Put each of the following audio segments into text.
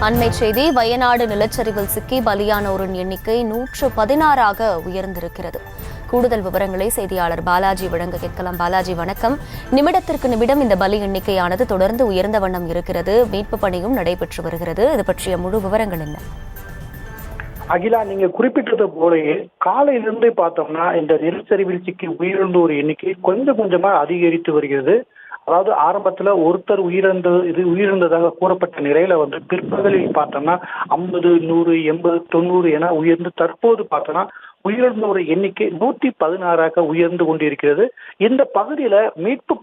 அண்மை செய்தி, வயநாடு நிலச்சரிவில் சிக்கி பலியானோரின் எண்ணிக்கை 116ஆக உயர்ந்திருக்கிறது. கூடுதல் விவரங்களை செய்தியாளர் பாலாஜி வழங்க கேட்கலாம். பாலாஜி வணக்கம். நிமிடத்திற்கு நிமிடம் இந்த பலி எண்ணிக்கையானது தொடர்ந்து உயர்ந்த வண்ணம் இருக்கிறது. மீட்பு பணியும் நடைபெற்று வருகிறது. இது பற்றிய முழு விவரங்கள் என்ன? அகிலா, நீங்க குறிப்பிட்டது போலயே காலையிலிருந்து பார்த்தோம்னா இந்த நிலச்சரிவில் சிக்கி உயிரிழந்தோர் எண்ணிக்கை கொஞ்சம் கொஞ்சமா அதிகரித்து வருகிறது. அதாவது ஆரம்பத்துல ஒருத்தர் உயிரிழந்ததாக கூறப்பட்ட நிலையில பிற்பகலில் பார்த்தோம்னா 50, 100, 80, 90 என உயர்ந்து தற்போது பார்த்தோம்னா உயிரிழந்தோர் எண்ணிக்கை 116ஆக உயர்ந்து கொண்டிருக்கிறது. இந்த பகுதியில மீட்பு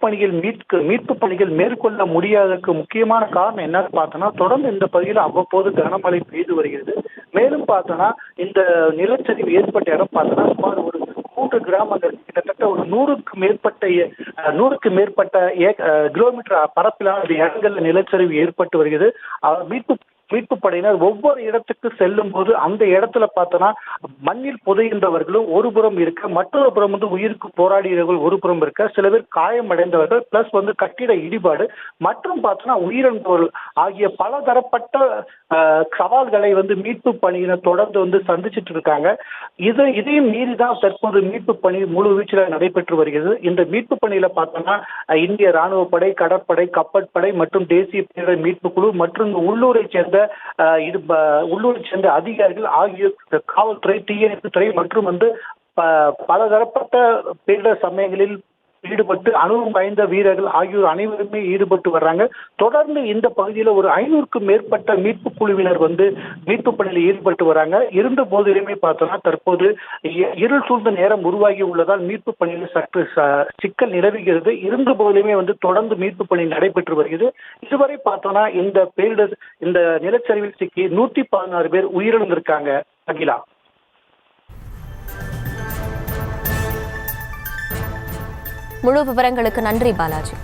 பணிகள் மேற்கொள்ள முடியாததற்கு முக்கியமான காரணம் என்னன்னு பார்த்தோம்னா தொடர்ந்து இந்த பகுதியில் அவ்வப்போது கனமழை பெய்து வருகிறது. மேலும் பார்த்தோம்னா இந்த நிலச்சரிவு ஏற்பட்ட இடம் பார்த்தோம்னா சுமார் ஒரு 3 கிராமங்கள், கிட்டத்தட்ட ஒரு 100க்கு மேற்பட்ட கிலோமீட்டர் பரப்பிலான இடங்கள்ல நிலச்சரிவு ஏற்பட்டு வருகிறது. மீட்பு படையினர் ஒவ்வொரு இடத்துக்கு செல்லும் போது அந்த இடத்துல பார்த்தோன்னா மண்ணில் புதைகின்றவர்களும் ஒரு புறம் இருக்க, மற்றொரு புறம் உயிருக்கு போராடியவர்கள் ஒரு புறம் இருக்க, சில பேர் காயமடைந்தவர்கள், பிளஸ் கட்டிட இடிபாடு மற்றும் பார்த்தோன்னா உயிரிழந்தவர்கள் ஆகிய பல தரப்பட்ட சவால்களை மீட்பு பணியினர் தொடர்ந்து சந்திச்சுட்டு இருக்காங்க. இதையும் மீறிதான் தற்போது மீட்பு பணி முழு வீச்சில் நடைபெற்று வருகிறது. இந்த மீட்பு பணியில பார்த்தோம்னா இந்திய ராணுவ படை, கடற்படை, கப்பற்படை மற்றும் தேசிய பேரிடர் மீட்பு குழு மற்றும் உள்ளூரை சேர்ந்த அதிகாரிகள் ஆகிய காவல்துறை, தீயணைப்பு துறை மற்றும் பலதரப்பட்ட பேரிடர் சமயங்களில் ஈடுபட்டு அனுபவம் வாய்ந்த வீரர்கள் ஆகியோர் அனைவருமே ஈடுபட்டு வர்றாங்க. தொடர்ந்து இந்த பகுதியில் ஒரு 500க்கும் மேற்பட்ட மீட்பு குழுவினர் மீட்பு பணியில் ஈடுபட்டு வராங்க. இருந்த போதிலுமே பார்த்தோம்னா தற்போது இருள் சூழ்ந்த நேரம் உருவாகி உள்ளதால் மீட்பு பணியில் சற்று சிக்கல் நிலவுகிறது. இருந்த போதிலுமே தொடர்ந்து மீட்பு பணி நடைபெற்று வருகிறது. இதுவரை பார்த்தோம்னா இந்த நிலச்சரிவில் சிக்கி 116 பேர் உயிரிழந்திருக்காங்க. அகிலா, முழு விவரங்களுக்கு நன்றி பாலாஜி.